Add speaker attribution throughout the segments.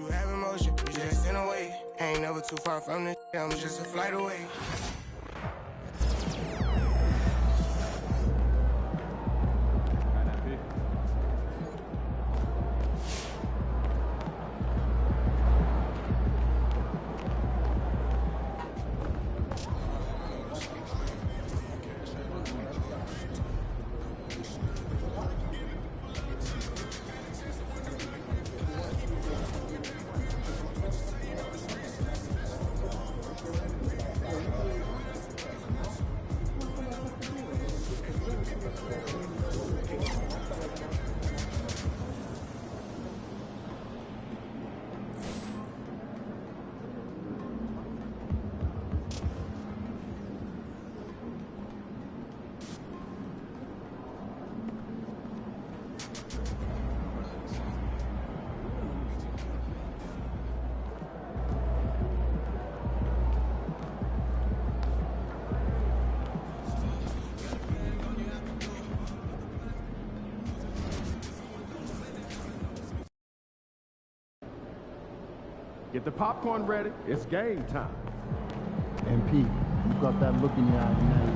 Speaker 1: you have emotion, you just in a way. Ain't never too far from this, I'm just a flight away.
Speaker 2: Get the popcorn ready. It's game time.
Speaker 3: MP, you got that look in your eye tonight.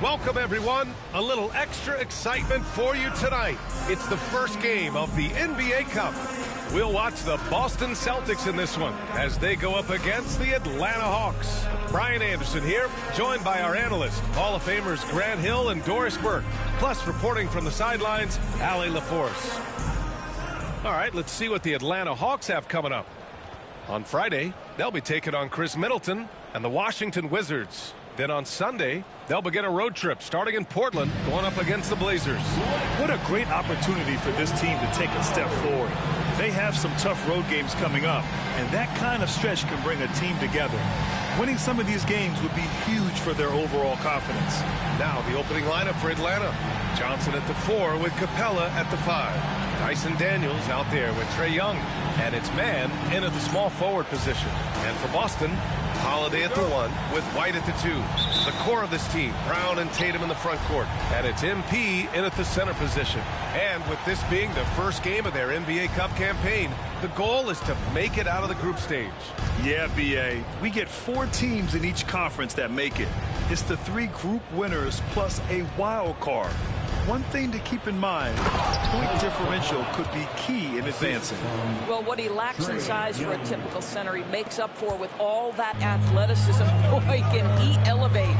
Speaker 4: Welcome, everyone. A little extra excitement for you tonight. It's the first game of the NBA Cup. We'll watch the Boston Celtics in this one as they go up against the Atlanta Hawks. Brian Anderson here, joined by our analysts, Hall of Famers Grant Hill and Doris Burke, plus reporting from the sidelines, Allie LaForce. All right, let's see what the Atlanta Hawks have coming up. On Friday, they'll be taking on Chris Middleton and the Washington Wizards. Then on Sunday, they'll begin a road trip starting in Portland, going up against the Blazers.
Speaker 5: What a great opportunity for this team to take a step forward. They have some tough road games coming up, and that kind of stretch can bring a team together. Winning some of these games would be huge for their overall confidence.
Speaker 4: Now the opening lineup for Atlanta. Johnson at the 4 with Capella at the 5. Dyson Daniels out there with Trae Young. And it's Man in at the small forward position. And for Boston, Holiday at the 1 with White at the 2. The core of this team, Brown and Tatum in the front court. And it's MP in at the center position. And with this being the first game of their NBA Cup campaign, the goal is to make it out of the group stage.
Speaker 5: Yeah, B.A. We get 4 teams in each conference that make it. It's the 3 group winners plus a wild card. One thing to keep in mind, point differential could be key in advancing.
Speaker 6: Well, what he lacks in size for a typical center, he makes up for with all that athleticism. Boy, can he elevate.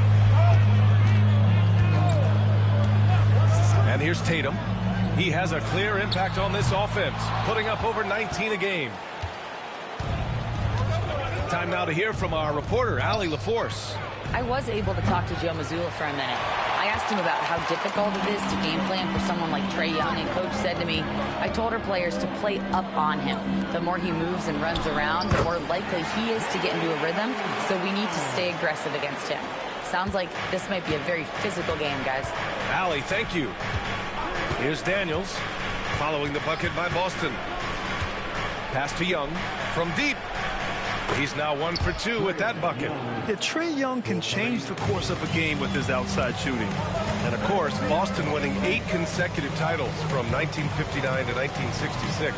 Speaker 4: And here's Tatum. He has a clear impact on this offense, putting up over 19 a game. Time now to hear from our reporter, Allie LaForce.
Speaker 7: I was able to talk to Joe Mazzulla for a minute. I asked him about how difficult it is to game plan for someone like Trae Young, and Coach said to me, I told our players to play up on him. The more he moves and runs around, the more likely he is to get into a rhythm, so we need to stay aggressive against him. Sounds like this might be a very physical game, guys.
Speaker 4: Allie, thank you. Here's Daniels, following the bucket by Boston. Pass to Young from deep. He's now 1 for 2 with that bucket.
Speaker 5: Yeah, Trae Young can change the course of a game with his outside shooting.
Speaker 4: And of course, Boston winning 8 consecutive titles from 1959 to 1966.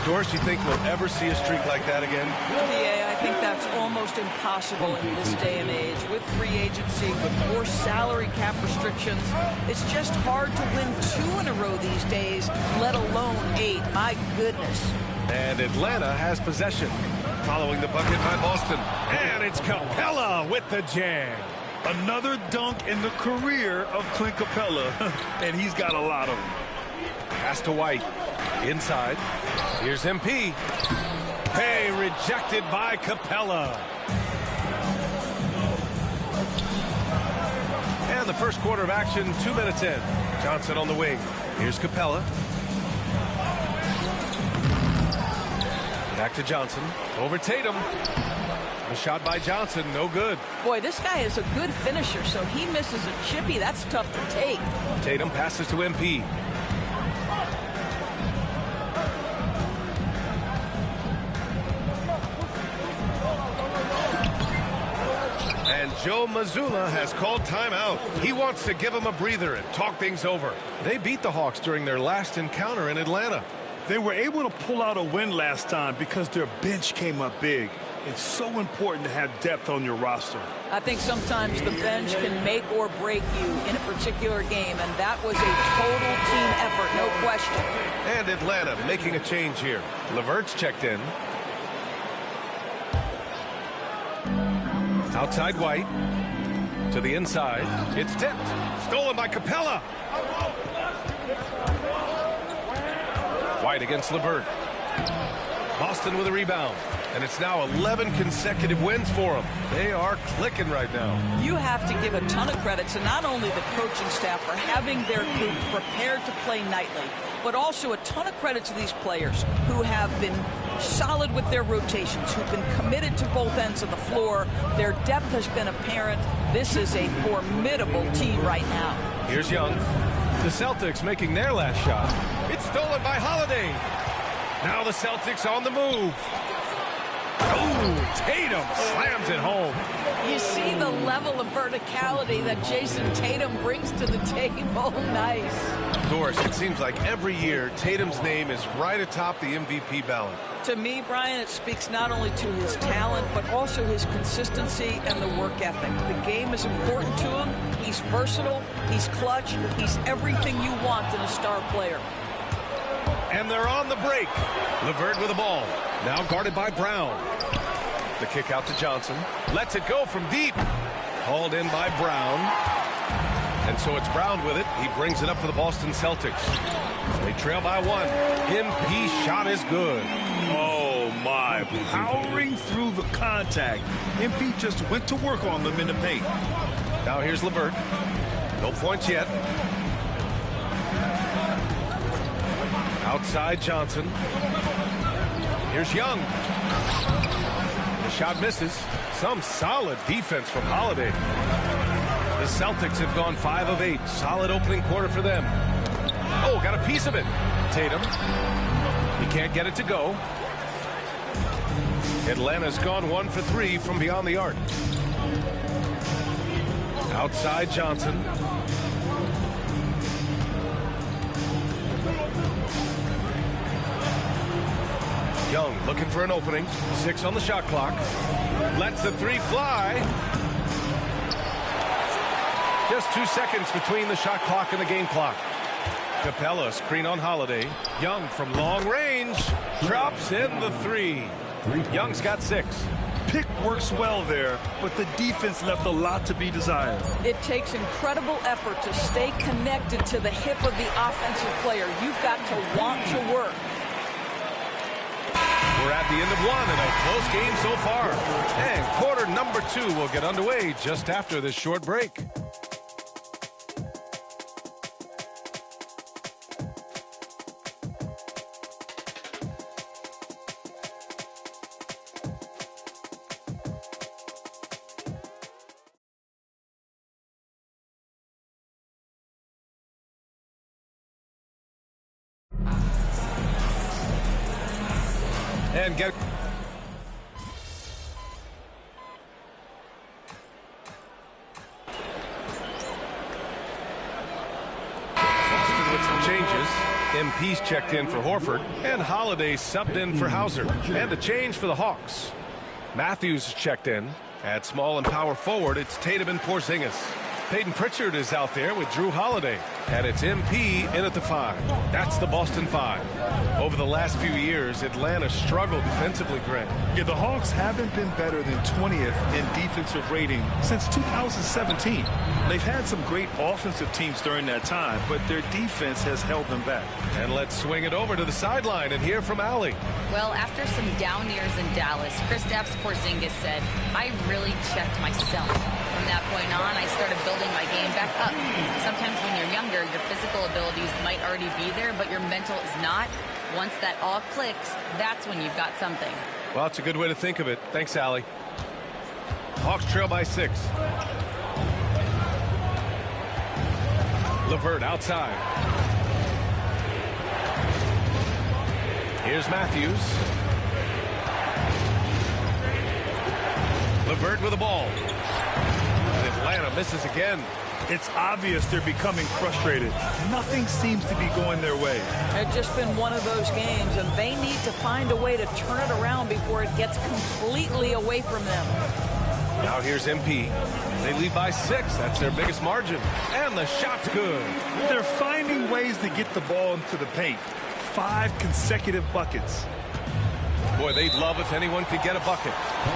Speaker 4: Doris, you think we'll ever see a streak like that again?
Speaker 6: Yeah, I think that's almost impossible in this day and age. With free agency, with more salary cap restrictions, it's just hard to win 2 in a row these days, let alone 8. My goodness.
Speaker 4: And Atlanta has possession. Following the bucket by Boston. And it's Capella with the jam.
Speaker 5: Another dunk in the career of Clint Capella, and he's got a lot of them.
Speaker 4: Pass to White. Inside. Here's MP. Hey, rejected by Capella. And the first quarter of action, 2 minutes in. Johnson on the wing. Here's Capella. Back to Johnson. Over Tatum. The shot by Johnson, no good.
Speaker 6: Boy, this guy is a good finisher, so he misses a chippy. That's tough to take.
Speaker 4: Tatum passes to MP. And Joe Mazzulla has called timeout. He wants to give him a breather and talk things over. They beat the Hawks during their last encounter in Atlanta.
Speaker 5: They were able to pull out a win last time because their bench came up big. It's so important to have depth on your roster.
Speaker 6: I think sometimes the bench can make or break you in a particular game, and that was a total team effort, no question.
Speaker 4: And Atlanta making a change here. LeVert's checked in. Outside White. To the inside. It's tipped. Stolen by Capella. White against LeVert. Boston with a rebound. And it's now 11 consecutive wins for them. They are clicking right now.
Speaker 6: You have to give a ton of credit to not only the coaching staff for having their group prepared to play nightly, but also a ton of credit to these players who have been solid with their rotations, who've been committed to both ends of the floor. Their depth has been apparent. This is a formidable team right now.
Speaker 4: Here's Young. The Celtics making their last shot. It's stolen by Holiday. Now the Celtics on the move. Oh, Tatum slams it home.
Speaker 6: You see the level of verticality that Jason Tatum brings to the table. Nice.
Speaker 4: Doris, it seems like every year Tatum's name is right atop the MVP ballot.
Speaker 6: To me, Brian, it speaks not only to his talent, but also his consistency and the work ethic. The game is important to him. He's versatile. He's clutch. He's everything you want in a star player.
Speaker 4: And they're on the break. LeVert with the ball. Now guarded by Brown. The kick out to Johnson. Lets it go from deep. Hauled in by Brown. And so it's Brown with it. He brings it up for the Boston Celtics. They trail by 1. MP shot is good.
Speaker 5: Oh, my. Powering through the contact. MP just went to work on them in the paint.
Speaker 4: Now here's LeVert. No points yet. Outside Johnson. Here's Young. The shot misses. Some solid defense from Holiday. The Celtics have gone 5 of 8. Solid opening quarter for them. Oh, got a piece of it. Tatum. He can't get it to go. Atlanta's gone 1 for 3 from beyond the arc. Outside Johnson. Young looking for an opening. 6 on the shot clock. Lets the 3 fly. Just 2 seconds between the shot clock and the game clock. Capella screen on Holiday. Young from long range. Drops in the 3. Young's got 6.
Speaker 5: Pick works well there, but the defense left a lot to be desired.
Speaker 6: It takes incredible effort to stay connected to the hip of the offensive player. You've got to want to work.
Speaker 4: We're at the end of 1 and a close game so far. And quarter number 2 will get underway just after this short break. And get MP's checked in for Horford, and Holiday subbed in for Hauser. And a change for the Hawks. Matthews checked in. At small and power forward, it's Tatum and Porzingis. Peyton Pritchard is out there with Drew Holiday. And it's MP in at the 5. That's the Boston 5. Over the last few years, Atlanta struggled defensively, Grant.
Speaker 5: Yeah, the Hawks haven't been better than 20th in defensive rating since 2017. They've had some great offensive teams during that time, but their defense has held them back.
Speaker 4: And let's swing it over to the sideline and hear from Allie.
Speaker 7: Well, after some down years in Dallas, Kristaps Porzingis said, I really checked myself. From that point on, I started building my game back up. Sometimes when you're younger, your physical abilities might already be there, but your mental is not. Once that all clicks, that's when you've got something.
Speaker 4: Well, it's a good way to think of it. Thanks, Allie. Hawks trail by 6. LeVert outside. Here's Matthews. LeVert with the ball. Atlanta misses again.
Speaker 5: It's obvious they're becoming frustrated. Nothing seems to be going their way.
Speaker 6: It's just been one of those games, and they need to find a way to turn it around before it gets completely away from them.
Speaker 4: Now here's MP. They lead by 6. That's their biggest margin. And the shot's good.
Speaker 5: They're finding ways to get the ball into the paint. 5 consecutive buckets.
Speaker 4: Boy, they'd love if anyone could get a bucket.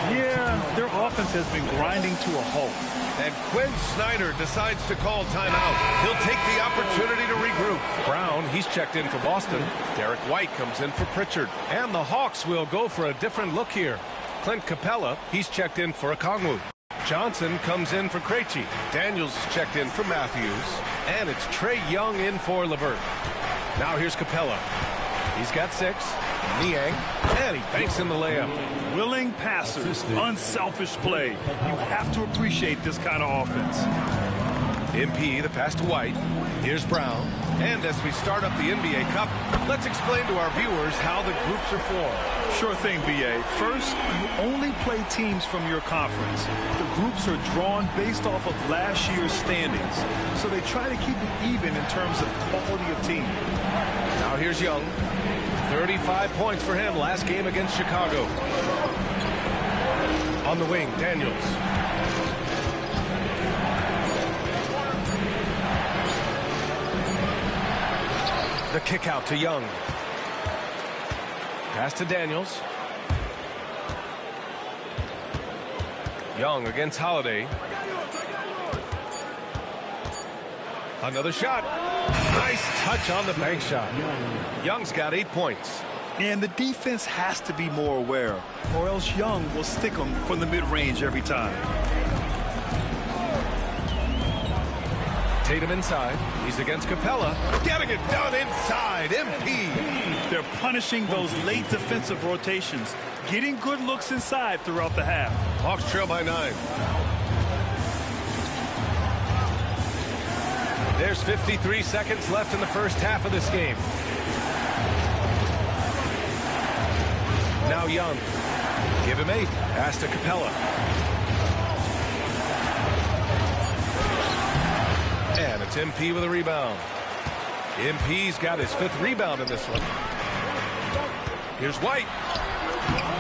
Speaker 5: Yeah, their offense has been grinding to a halt.
Speaker 4: And Quinn Snyder decides to call timeout. He'll take the opportunity to regroup. Brown, he's checked in for Boston. Derek White comes in for Pritchard. And the Hawks will go for a different look here. Clint Capella, he's checked in for Okongwu. Johnson comes in for Krejci. Daniels is checked in for Matthews. And it's Trae Young in for LeVert. Now here's Capella. He's got 6. Niang, and he banks in the layup.
Speaker 5: Willing passers, unselfish play. You have to appreciate this kind of offense.
Speaker 4: MP, the pass to White. Here's Brown. And as we start up the NBA Cup, let's explain to our viewers how the groups are formed.
Speaker 5: Sure thing, B.A. First, you only play teams from your conference. The groups are drawn based off of last year's standings, so they try to keep it even in terms of quality of team.
Speaker 4: Now here's Young. 35 points for him last game against Chicago. On the wing, Daniels. The kick out to Young. Pass to Daniels. Young against Holiday. Another shot. Nice touch on the bank shot. Young's got 8 points.
Speaker 5: And the defense has to be more aware, or else Young will stick them from the mid-range every time.
Speaker 4: Tatum inside. He's against Capella. Getting it done inside. MP.
Speaker 5: They're punishing those late defensive rotations, getting good looks inside throughout the half.
Speaker 4: Hawks trail by 9. There's 53 seconds left in the first half of this game. Now Young. Give him 8. Pass to Capella. And it's MP with a rebound. MP's got his 5th rebound in this one. Here's White.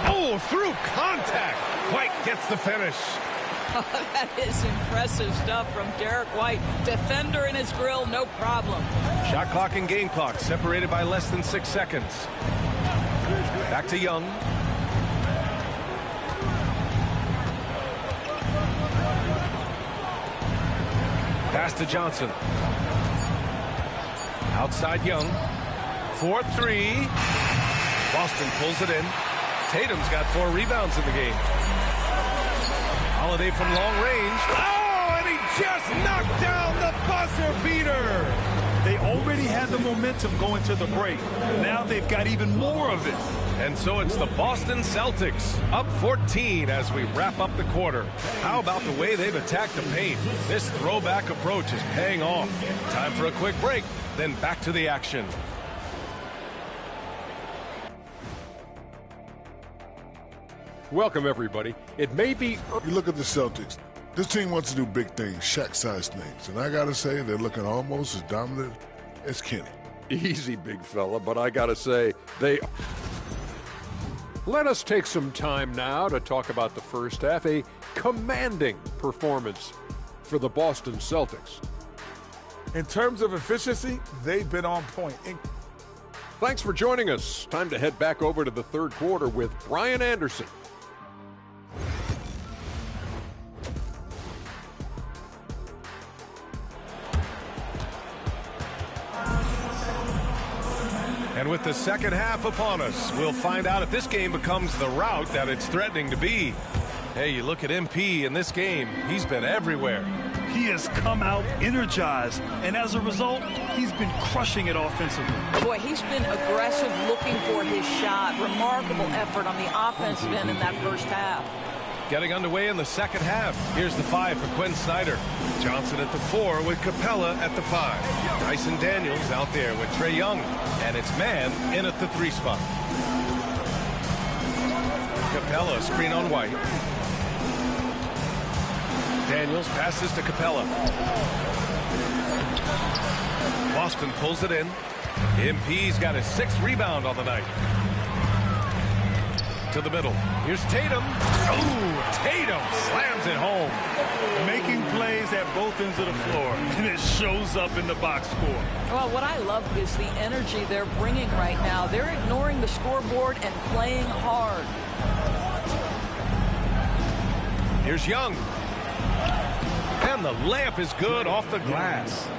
Speaker 4: Oh, through contact. White gets the finish.
Speaker 6: That is impressive stuff from Derek White. Defender in his grill, no problem.
Speaker 4: Shot clock and game clock separated by less than 6 seconds. Back to Young. Pass to Johnson. Outside Young. 4-3. Boston pulls it in. Tatum's got 4 rebounds in the game. Holiday from long range. Oh, and he just knocked down the buzzer beater.
Speaker 5: They already had the momentum going to the break. Now they've got even more of it.
Speaker 4: And so it's the Boston Celtics up 14 as we wrap up the quarter. How about the way they've attacked the paint? This throwback approach is paying off. Time for a quick break, then back to the action.
Speaker 2: Welcome, everybody. It may be...
Speaker 8: You look at the Celtics. This team wants to do big things, Shaq-sized things. And I got to say, they're looking almost as dominant as Kenny.
Speaker 9: Easy, big fella, but I gotta say, they...
Speaker 10: Let us take some time now to talk about the first half. A commanding performance for the Boston Celtics.
Speaker 8: In terms of efficiency, they've been on point.
Speaker 10: Thanks for joining us. Time to head back over to the third quarter with Brian Anderson.
Speaker 4: And with the second half upon us, we'll find out if this game becomes the rout that it's threatening to be. Hey, you look at MP in this game, he's been everywhere.
Speaker 5: He has come out energized, and as a result, he's been crushing it offensively.
Speaker 6: Boy, he's been aggressive looking for his shot. Remarkable effort on the offensive end in that first half.
Speaker 4: Getting underway in the second half. Here's the 5 for Quinn Snyder. Johnson at the 4 with Capella at the 5. Dyson Daniels out there with Trae Young. And it's Man in at the 3 spot. Capella screen on White. Daniels passes to Capella. Boston pulls it in. MP's got his 6th rebound on the night. To the middle. Here's Tatum. Oh, Tatum slams it home.
Speaker 5: Making plays at both ends of the floor, and it shows up in the box score.
Speaker 6: Well, what I love is the energy they're bringing right now. They're ignoring the scoreboard and playing hard.
Speaker 4: Here's Young. And the layup is good off the glass.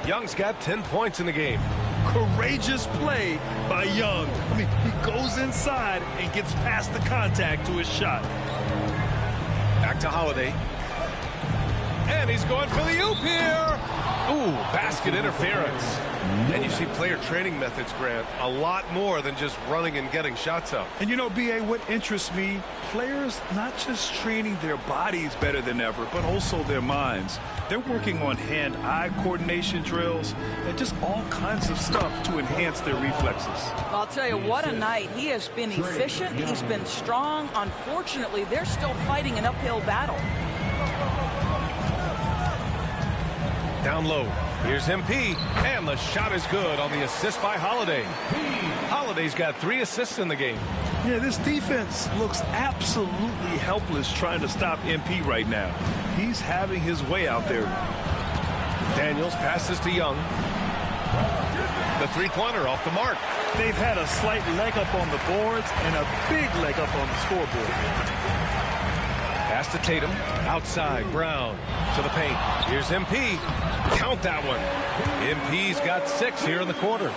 Speaker 4: Young's got 10 points in the game.
Speaker 5: Courageous play by Young. I mean, he goes inside and gets past the contact to his shot.
Speaker 4: Back to Holiday. And he's going for the oop here. Ooh, basket interference. And you see player training methods, Grant, a lot more than just running and getting shots up.
Speaker 5: And you know, B.A., what interests me, players not just training their bodies better than ever, but also their minds. They're working on hand-eye coordination drills and just all kinds of stuff to enhance their reflexes.
Speaker 6: Well, I'll tell you, what a night. He has been efficient. He's been strong. Unfortunately, they're still fighting an uphill battle.
Speaker 4: Down low. Here's MP. And the shot is good on the assist by Holiday. Holiday's got 3 assists in the game.
Speaker 5: Yeah, this defense looks absolutely helpless trying to stop MP right now. He's having his way out there.
Speaker 4: Daniels passes to Young. The three-pointer off the mark.
Speaker 5: They've had a slight leg up on the boards and a big leg up on the scoreboard.
Speaker 4: Pass to Tatum. Outside. Brown to the paint. Here's MP. Count that one. MP's got 6 here in the quarter.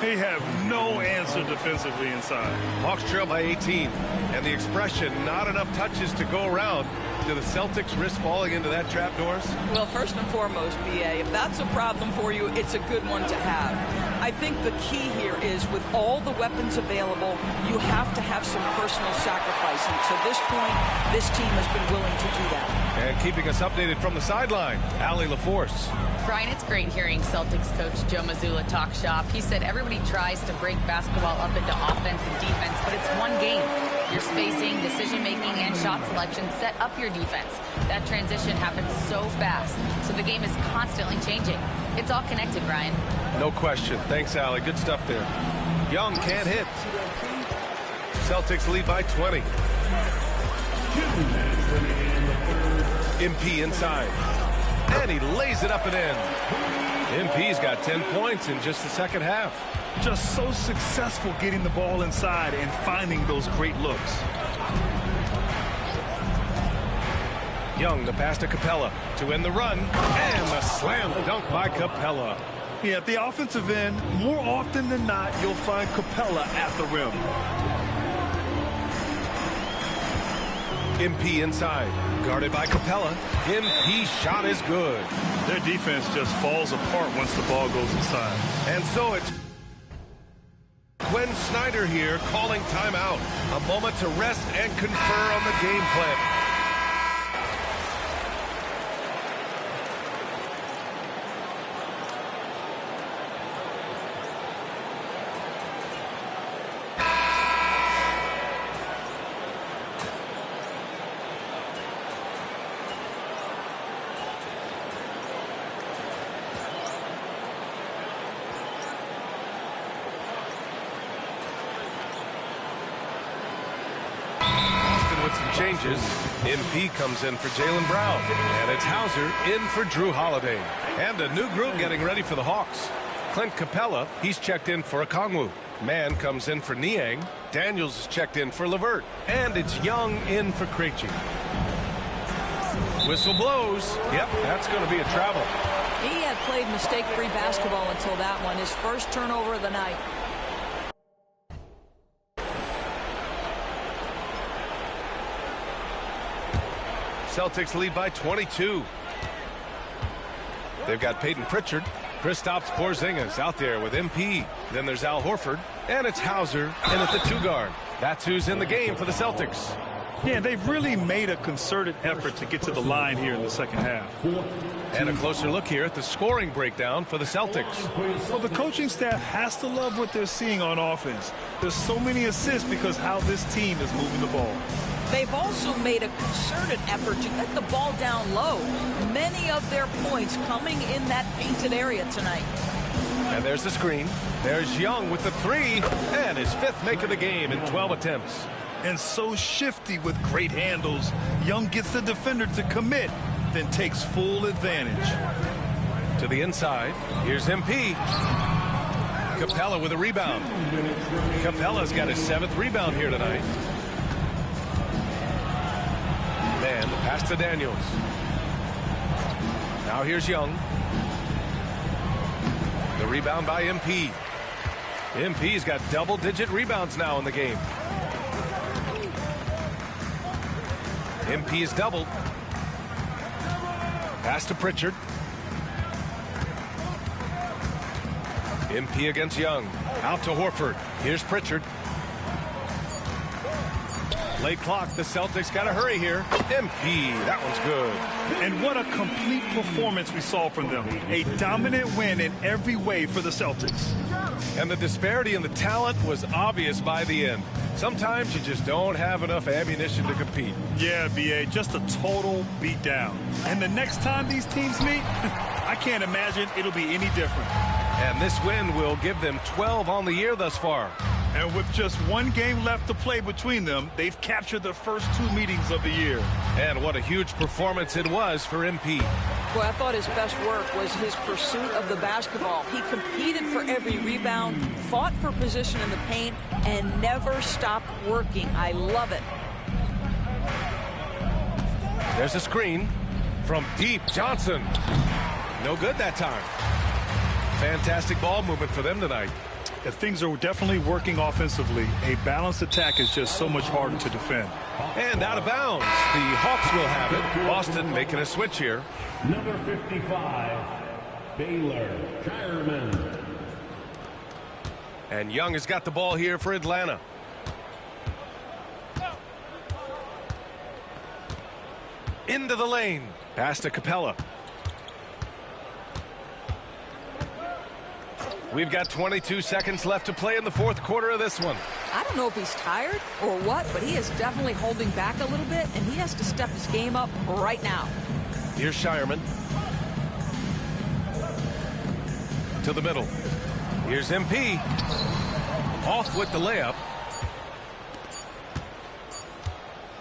Speaker 5: They have no answer defensively inside.
Speaker 4: Hawks trail by 18. And the expression, not enough touches to go around. Do the Celtics risk falling into that trap, Doris?
Speaker 6: Well, first and foremost, B.A., if that's a problem for you, it's a good one to have. I think the key here is with all the weapons available, you have to have some personal sacrifice. And to this point, this team has been willing to do that.
Speaker 4: And keeping us updated from the sideline, Allie LaForce.
Speaker 7: Brian, it's great hearing Celtics coach Joe Mazzulla talk shop. He said everybody tries to break basketball up into offense and defense, but it's one game. Your spacing, decision-making, and shot selection set up your defense. That transition happens so fast, so the game is constantly changing. It's all connected, Brian.
Speaker 4: No question. Thanks, Allie. Good stuff there. Young can't hit. Celtics lead by 20. MP inside. And he lays it up and in. MP's got 10 points in just the second half.
Speaker 5: Just so successful getting the ball inside and finding those great looks.
Speaker 4: Young, the pass to Capella to end the run. And the slam dunk by Capella.
Speaker 5: Yeah, at the offensive end, more often than not, you'll find Capella at the rim.
Speaker 4: MP inside. Guarded by Capella. MP's shot is good.
Speaker 5: Their defense just falls apart once the ball goes inside.
Speaker 4: And so it's Quinn Snyder here calling timeout. A moment to rest and confer on the game plan. some changes. MP comes in for Jaylen Brown. And it's Hauser in for Drew Holiday. And a new group getting ready for the Hawks. Clint Capella, he's checked in for Okongwu. Mann comes in for Niang. Daniels is checked in for Levert. And it's Young in for Krejci. Whistle blows. Yep, that's going to be a travel.
Speaker 6: He had played mistake-free basketball until that one. His first turnover of the night.
Speaker 4: Celtics lead by 22. They've got Peyton Pritchard. Kristaps Porzingis out there with MP. Then there's Al Horford. And it's Hauser in at the 2-guard. That's who's in the game for the Celtics.
Speaker 5: Yeah, they've really made a concerted effort to get to the line here in the second half.
Speaker 4: And a closer look here at the scoring breakdown for the Celtics.
Speaker 5: Well, the coaching staff has to love what they're seeing on offense. There's so many assists because how this team is moving the ball.
Speaker 6: They've also made a concerted effort to get the ball down low. Many of their points coming in that painted area tonight.
Speaker 4: And there's the screen. There's Young with the 3. And his 5th make of the game in 12 attempts.
Speaker 5: And so shifty with great handles. Young gets the defender to commit, then takes full advantage.
Speaker 4: To the inside. Here's MP. Capella with a rebound. Capella's got his 7th rebound here tonight. And the pass to Daniels. Now here's Young. The rebound by MP. MP's got double-digit rebounds now in the game. MP is doubled. Pass to Pritchard. MP against Young. Out to Horford. Here's Pritchard. Late clock. The Celtics got to hurry here. MP. That one's good.
Speaker 5: And what a complete performance we saw from them. A dominant win in every way for the Celtics.
Speaker 4: And the disparity in the talent was obvious by the end. Sometimes you just don't have enough ammunition to compete.
Speaker 5: Yeah, B.A., just a total beatdown. And the next time these teams meet, I can't imagine it'll be any different.
Speaker 4: And this win will give them 12 on the year thus far.
Speaker 5: And with just one game left to play between them, they've captured the first 2 meetings of the year.
Speaker 4: And what a huge performance it was for MP.
Speaker 6: Boy, I thought his best work was his pursuit of the basketball. He competed for every rebound, fought for position in the paint, and never stopped working. I love it.
Speaker 4: There's a screen from deep. Johnson. No good that time. Fantastic ball movement for them tonight.
Speaker 5: Things are definitely working offensively. A balanced attack is just so much harder to defend.
Speaker 4: And out of bounds. The Hawks will have it. Boston making a switch here.
Speaker 11: Number 55, Baylor Shireman.
Speaker 4: And Young has got the ball here for Atlanta. Into the lane. Pass to Capella. We've got 22 seconds left to play in the 4th quarter of this one.
Speaker 6: I don't know if he's tired or what, but he is definitely holding back a little bit, and he has to step his game up right now.
Speaker 4: Here's Shireman. To the middle. Here's MP. Off with the layup.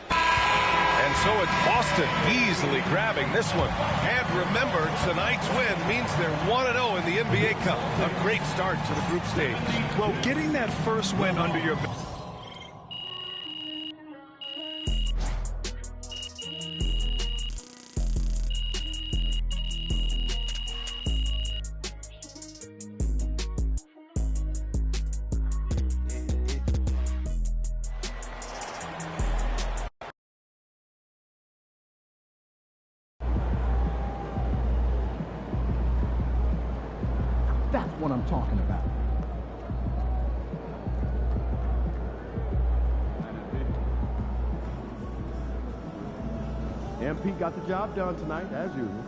Speaker 4: And so it's Boston easily grabbing this one. And remember, tonight's win means they're 1-0 in the NBA Cup. A great start to the group stage.
Speaker 5: Well, getting that first win under your belt.
Speaker 3: That's what I'm talking about.
Speaker 2: MP got the job done tonight, as usual.